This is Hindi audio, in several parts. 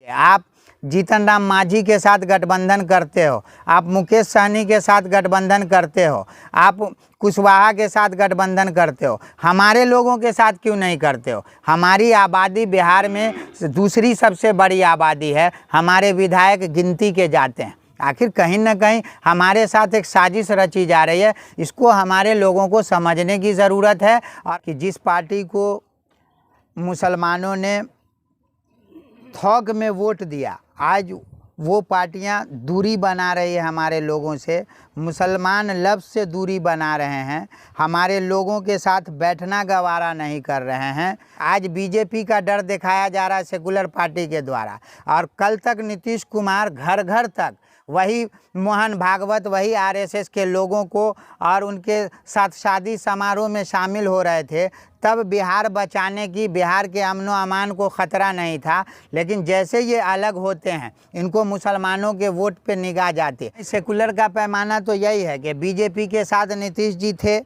आप जीतन राम मांझी के साथ गठबंधन करते हो, आप मुकेश सहनी के साथ गठबंधन करते हो, आप कुशवाहा के साथ गठबंधन करते हो, हमारे लोगों के साथ क्यों नहीं करते हो? हमारी आबादी बिहार में दूसरी सबसे बड़ी आबादी है, हमारे विधायक गिनती के जाते हैं। आखिर कहीं ना कहीं हमारे साथ एक साजिश रची जा रही है, इसको हमारे लोगों को समझने की ज़रूरत है। और कि जिस पार्टी को मुसलमानों ने थोक में वोट दिया, आज वो पार्टियां दूरी बना रही है हमारे लोगों से, मुसलमान लफ्ज़ से दूरी बना रहे हैं, हमारे लोगों के साथ बैठना गवारा नहीं कर रहे हैं। आज बीजेपी का डर दिखाया जा रहा है सेकुलर पार्टी के द्वारा, और कल तक नीतीश कुमार घर घर तक वही मोहन भागवत, वही आरएसएस के लोगों को और उनके साथ शादी समारोह में शामिल हो रहे थे, तब बिहार बचाने की, बिहार के अमन अमान को ख़तरा नहीं था। लेकिन जैसे ये अलग होते हैं, इनको मुसलमानों के वोट पे निगाह जाती है। सेकुलर का पैमाना तो यही है कि बीजेपी के साथ नीतीश जी थे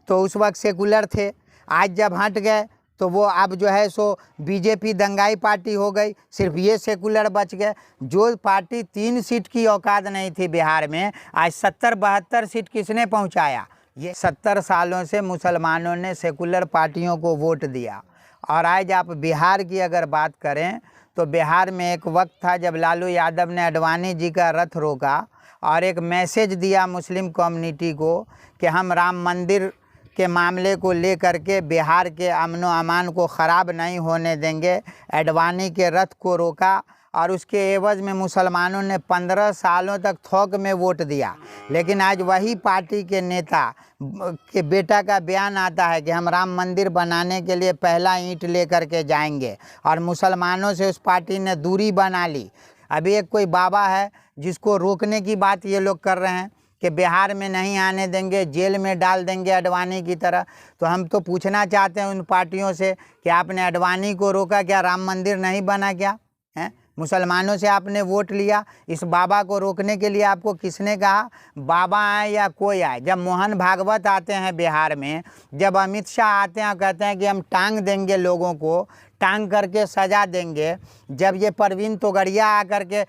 तो उस वक्त सेकुलर थे, आज जब हट गए तो वो अब जो है सो बीजेपी दंगाई पार्टी हो गई, सिर्फ ये सेकुलर बच गए। जो पार्टी 3 सीट की औकात नहीं थी बिहार में, आज 70-72 सीट किसने पहुंचाया? ये 70 सालों से मुसलमानों ने सेकुलर पार्टियों को वोट दिया। और आज आप बिहार की अगर बात करें तो बिहार में एक वक्त था जब लालू यादव ने अडवाणी जी का रथ रोका और एक मैसेज दिया मुस्लिम कम्युनिटी को कि हम राम मंदिर के मामले को लेकर के बिहार के अमन अमान को ख़राब नहीं होने देंगे। अडवाणी के रथ को रोका और उसके एवज में मुसलमानों ने 15 सालों तक थोक में वोट दिया। लेकिन आज वही पार्टी के नेता के बेटा का बयान आता है कि हम राम मंदिर बनाने के लिए पहला ईंट लेकर के जाएंगे, और मुसलमानों से उस पार्टी ने दूरी बना ली। अभी एक कोई बाबा है जिसको रोकने की बात ये लोग कर रहे हैं कि बिहार में नहीं आने देंगे, जेल में डाल देंगे अडवाणी की तरह। तो हम तो पूछना चाहते हैं उन पार्टियों से कि आपने अडवाणी को रोका, क्या राम मंदिर नहीं बना क्या है? मुसलमानों से आपने वोट लिया, इस बाबा को रोकने के लिए आपको किसने कहा? बाबा आए या कोई आए, जब मोहन भागवत आते हैं बिहार में, जब अमित शाह आते हैं कहते हैं कि हम टांग देंगे लोगों को, टांग करके सजा देंगे, जब ये परवीन तोगड़िया आकर के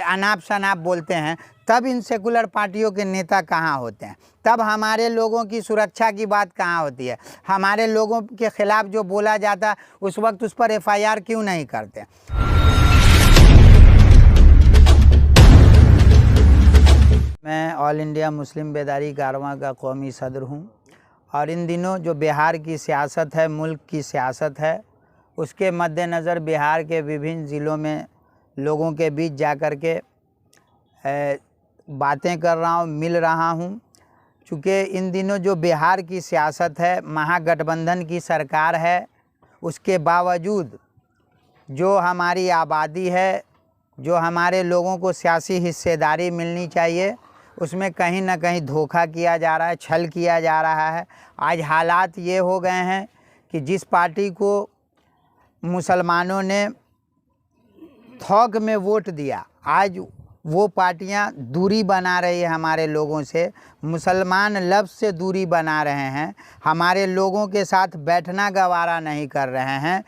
अनाप शनाप बोलते हैं, तब इन सेकुलर पार्टियों के नेता कहाँ होते हैं? तब हमारे लोगों की सुरक्षा की बात कहाँ होती है? हमारे लोगों के खिलाफ जो बोला जाता उस वक्त उस पर FIR क्यों नहीं करते? मैं ऑल इंडिया मुस्लिम बेदारी कारवां का कौमी सदर हूँ, और इन दिनों जो बिहार की सियासत है, मुल्क की सियासत है, उसके मद्देनज़र बिहार के विभिन्न ज़िलों में लोगों के बीच जाकर के बातें कर रहा हूँ, मिल रहा हूँ। चूँकि इन दिनों जो बिहार की सियासत है, महागठबंधन की सरकार है, उसके बावजूद जो हमारी आबादी है, जो हमारे लोगों को सियासी हिस्सेदारी मिलनी चाहिए, उसमें कहीं ना कहीं धोखा किया जा रहा है, छल किया जा रहा है। आज हालात ये हो गए हैं कि जिस पार्टी को मुसलमानों ने थोक में वोट दिया, आज वो पार्टियां दूरी बना रही है हमारे लोगों से, मुसलमान लफ्ज़ से दूरी बना रहे हैं, हमारे लोगों के साथ बैठना गवारा नहीं कर रहे हैं।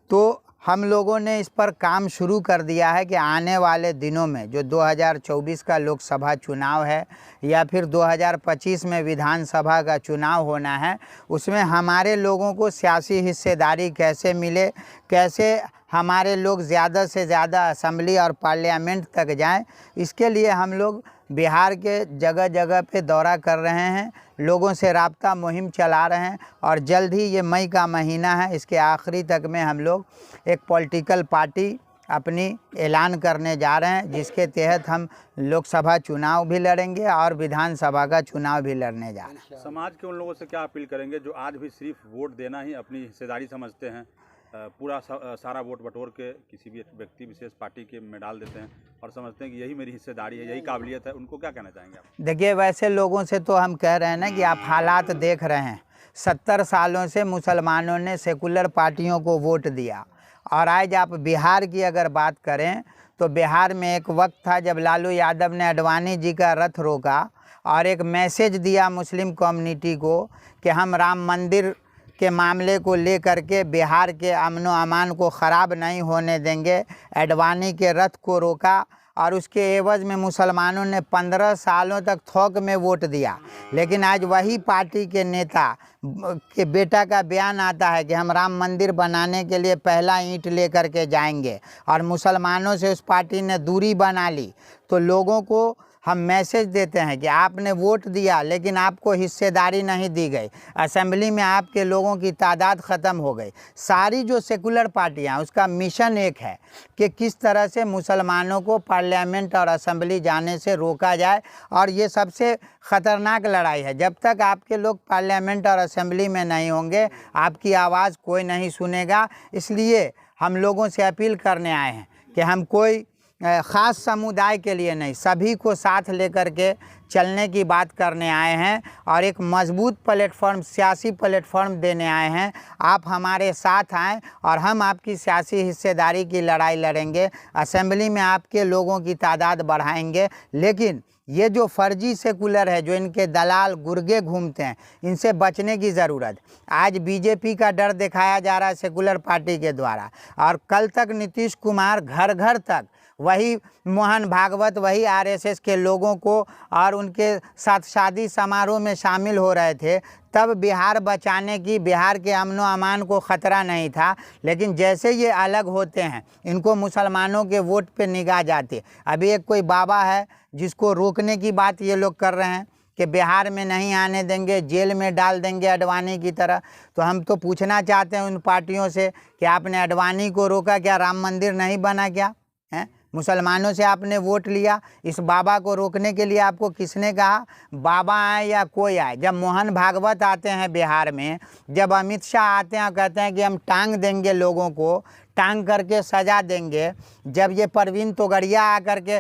तो हम लोगों ने इस पर काम शुरू कर दिया है कि आने वाले दिनों में जो 2024 का लोकसभा चुनाव है या फिर 2025 में विधानसभा का चुनाव होना है, उसमें हमारे लोगों को सियासी हिस्सेदारी कैसे मिले, कैसे हमारे लोग ज़्यादा से ज़्यादा असेंबली और पार्लियामेंट तक जाएं, इसके लिए हम लोग बिहार के जगह जगह पे दौरा कर रहे हैं, लोगों से राब्ता मुहिम चला रहे हैं, और जल्द ही ये मई का महीना है, इसके आखिरी तक में हम लोग एक पॉलिटिकल पार्टी अपनी ऐलान करने जा रहे हैं, जिसके तहत हम लोकसभा चुनाव भी लड़ेंगे और विधानसभा का चुनाव भी लड़ने जा रहे हैं। समाज के उन लोगों से क्या अपील करेंगे जो आज भी सिर्फ वोट देना ही अपनी हिस्सेदारी समझते हैं, पूरा सारा वोट बटोर के किसी भी व्यक्ति विशेष पार्टी के में डाल देते हैं और समझते हैं कि यही मेरी हिस्सेदारी है, यही काबिलियत है, उनको क्या कहना चाहेंगे आप? देखिए, वैसे लोगों से तो हम कह रहे हैं ना कि आप हालात देख रहे हैं। 70 सालों से मुसलमानों ने सेकुलर पार्टियों को वोट दिया, और आज आप बिहार की अगर बात करें तो बिहार में एक वक्त था जब लालू यादव ने अडवाणी जी का रथ रोका और एक मैसेज दिया मुस्लिम कम्युनिटी को कि हम राम मंदिर के मामले को लेकर के बिहार के अमन व अमान को ख़राब नहीं होने देंगे। एडवाणी के रथ को रोका और उसके एवज़ में मुसलमानों ने 15 सालों तक थोक में वोट दिया, लेकिन आज वही पार्टी के नेता के बेटा का बयान आता है कि हम राम मंदिर बनाने के लिए पहला ईंट लेकर के जाएंगे और मुसलमानों से उस पार्टी ने दूरी बना ली। तो लोगों को हम मैसेज देते हैं कि आपने वोट दिया लेकिन आपको हिस्सेदारी नहीं दी गई, असेंबली में आपके लोगों की तादाद ख़त्म हो गई। सारी जो सेकुलर पार्टियां, उसका मिशन एक है कि किस तरह से मुसलमानों को पार्लियामेंट और असेंबली जाने से रोका जाए, और ये सबसे ख़तरनाक लड़ाई है। जब तक आपके लोग पार्लियामेंट और असेंबली में नहीं होंगे, आपकी आवाज़ कोई नहीं सुनेगा। इसलिए हम लोगों से अपील करने आए हैं कि हम कोई ख़ास समुदाय के लिए नहीं, सभी को साथ लेकर के चलने की बात करने आए हैं और एक मजबूत प्लेटफॉर्म, सियासी प्लेटफॉर्म देने आए हैं। आप हमारे साथ आएँ और हम आपकी सियासी हिस्सेदारी की लड़ाई लड़ेंगे। असेंबली में आपके लोगों की तादाद बढ़ाएंगे, लेकिन ये जो फर्जी सेकुलर है, जो इनके दलाल गुर्गे घूमते हैं, इनसे बचने की ज़रूरत। आज बीजेपी का डर दिखाया जा रहा है सेकुलर पार्टी के द्वारा, और कल तक नीतीश कुमार घर घर तक वही मोहन भागवत, वही आरएसएस के लोगों को और उनके साथ शादी समारोह में शामिल हो रहे थे। तब बिहार बचाने की, बिहार के अमन व अमान को ख़तरा नहीं था, लेकिन जैसे ये अलग होते हैं, इनको मुसलमानों के वोट पे निगाह जाती। अभी एक कोई बाबा है जिसको रोकने की बात ये लोग कर रहे हैं कि बिहार में नहीं आने देंगे, जेल में डाल देंगे अडवाणी की तरह। तो हम तो पूछना चाहते हैं उन पार्टियों से कि आपने अडवाणी को रोका क्या? राम मंदिर नहीं बना क्या? हैं? मुसलमानों से आपने वोट लिया, इस बाबा को रोकने के लिए आपको किसने कहा? बाबा आए या कोई आए, जब मोहन भागवत आते हैं बिहार में, जब अमित शाह आते हैं कहते हैं कि हम टांग देंगे लोगों को, टांग करके सजा देंगे, जब ये परवीन तोगड़िया आकर के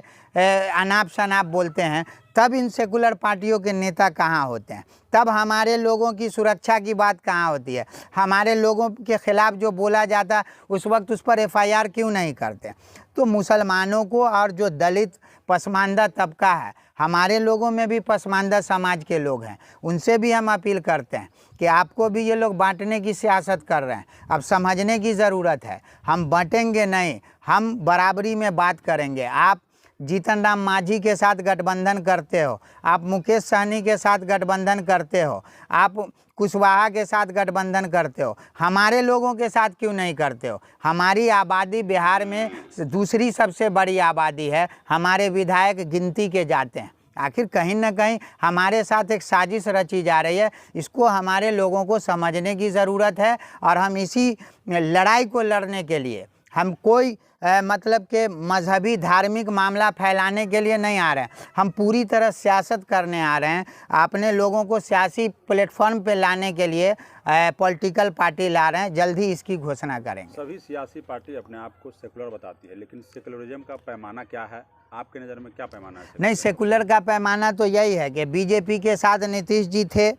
अनाप शनाप बोलते हैं, तब इन सेकुलर पार्टियों के नेता कहाँ होते हैं? तब हमारे लोगों की सुरक्षा की बात कहाँ होती है? हमारे लोगों के ख़िलाफ़ जो बोला जाता उस वक्त उस पर एफआईआर क्यों नहीं करते? तो मुसलमानों को और जो दलित पसमानदा तबका है, हमारे लोगों में भी पसमानदा समाज के लोग हैं, उनसे भी हम अपील करते हैं कि आपको भी ये लोग बांटने की सियासत कर रहे हैं। अब समझने की ज़रूरत है, हम बांटेंगे नहीं, हम बराबरी में बात करेंगे। आप जीतन राम मांझी के साथ गठबंधन करते हो, आप मुकेश सहनी के साथ गठबंधन करते हो, आप कुशवाहा के साथ गठबंधन करते हो, हमारे लोगों के साथ क्यों नहीं करते हो? हमारी आबादी बिहार में दूसरी सबसे बड़ी आबादी है, हमारे विधायक गिनती के जाते हैं। आखिर कहीं ना कहीं हमारे साथ एक साजिश रची जा रही है, इसको हमारे लोगों को समझने की ज़रूरत है। और हम इसी लड़ाई को लड़ने के लिए, हम कोई मतलब के मजहबी धार्मिक मामला फैलाने के लिए नहीं आ रहे हैं, हम पूरी तरह सियासत करने आ रहे हैं। अपने लोगों को सियासी प्लेटफॉर्म पे लाने के लिए पॉलिटिकल पार्टी ला रहे हैं, जल्द ही इसकी घोषणा करेंगे। सभी सियासी पार्टी अपने आप को सेकुलर बताती है, लेकिन सेकुलरिज्म का पैमाना क्या है? आपके नज़र में क्या पैमाना है? नहीं, सेकुलर का पैमाना तो यही है कि बीजेपी के साथ नीतीश जी थे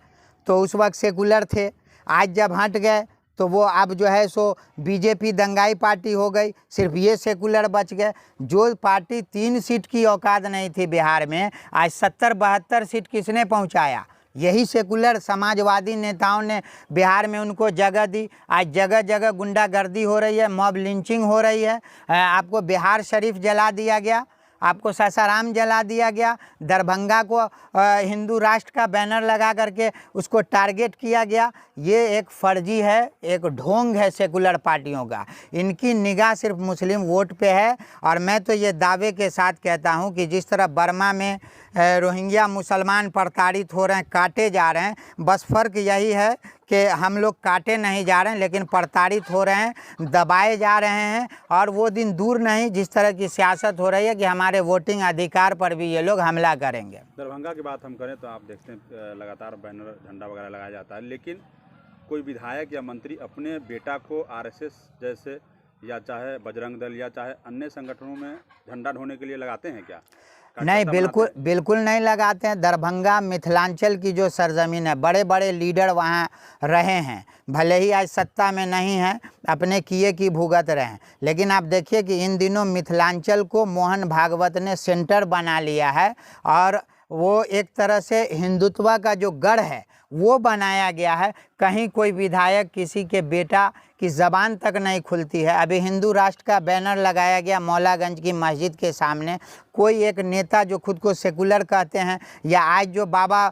तो उस वक्त सेकुलर थे, आज जब हट गए तो वो अब जो है सो बीजेपी दंगाई पार्टी हो गई, सिर्फ ये सेकुलर बच गए। जो पार्टी 3 सीट की औकात नहीं थी बिहार में, आज 70-72 सीट किसने पहुंचाया? यही सेकुलर समाजवादी नेताओं ने बिहार में उनको जगह दी। आज जगह जगह गुंडागर्दी हो रही है, मॉब लिंचिंग हो रही है। आपको बिहार शरीफ जला दिया गया, आपको सासाराम जला दिया गया, दरभंगा को हिंदू राष्ट्र का बैनर लगा करके उसको टारगेट किया गया। ये एक फर्जी है, एक ढोंग है सेकुलर पार्टियों का। इनकी निगाह सिर्फ मुस्लिम वोट पे है। और मैं तो ये दावे के साथ कहता हूँ कि जिस तरह बर्मा में रोहिंग्या मुसलमान प्रताड़ित हो रहे हैं, काटे जा रहे हैं, बस फ़र्क यही है कि हम लोग काटे नहीं जा रहे हैं लेकिन प्रताड़ित हो रहे हैं, दबाए जा रहे हैं। और वो दिन दूर नहीं जिस तरह की सियासत हो रही है कि हमारे वोटिंग अधिकार पर भी ये लोग हमला करेंगे। दरभंगा की बात हम करें तो आप देखते हैं लगातार बैनर झंडा वगैरह लगाया जाता है, लेकिन कोई विधायक या मंत्री अपने बेटा को आरएसएस जैसे या चाहे बजरंग दल या चाहे अन्य संगठनों में झंडा ढोने के लिए लगाते हैं क्या? नहीं, बिल्कुल नहीं लगाते हैं। दरभंगा मिथिलांचल की जो सरजमीन है, बड़े बड़े लीडर वहाँ रहे हैं, भले ही आज सत्ता में नहीं हैं, अपने किए की भुगत रहे हैं, लेकिन आप देखिए कि इन दिनों मिथिलांचल को मोहन भागवत ने सेंटर बना लिया है। और वो एक तरह से हिंदुत्व का जो गढ़ है वो बनाया गया है। कहीं कोई विधायक किसी के बेटा की ज़बान तक नहीं खुलती है। अभी हिंदू राष्ट्र का बैनर लगाया गया मौलागंज की मस्जिद के सामने। कोई एक नेता जो खुद को सेकुलर कहते हैं, या आज जो बाबा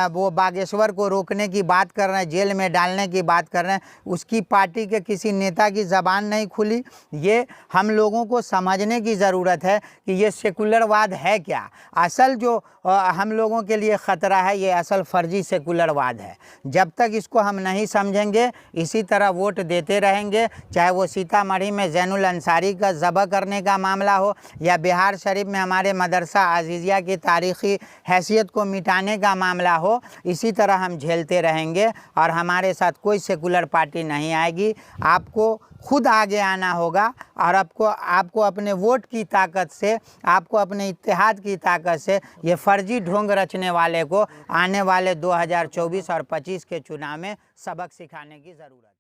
वो बागेश्वर को रोकने की बात कर रहे हैं, जेल में डालने की बात कर रहे हैं, उसकी पार्टी के किसी नेता की ज़बान नहीं खुली। ये हम लोगों को समझने की ज़रूरत है कि ये सेकुलरवाद है क्या। असल जो हम लोगों के लिए ख़तरा है, ये असल फर्जी सेकुलरवाद है। जब तक इसको हम नहीं समझेंगे, इसी तरह वोट देते रहेंगे। चाहे वो सीतामढ़ी में जैनुल अंसारी का ज़बह करने का मामला हो, या बिहार शरीफ में हमारे मदरसा अजीज़िया की तारीख़ी हैसियत को मिटाने का मामला हो, इसी तरह हम झेलते रहेंगे और हमारे साथ कोई सेकुलर पार्टी नहीं आएगी। आपको खुद आगे आना होगा और आपको अपने वोट की ताकत से, आपको अपने इत्तेहाद की ताकत से ये फर्जी ढोंग रचने वाले को आने वाले 2024 और 25 के चुनाव में सबक सिखाने की ज़रूरत है।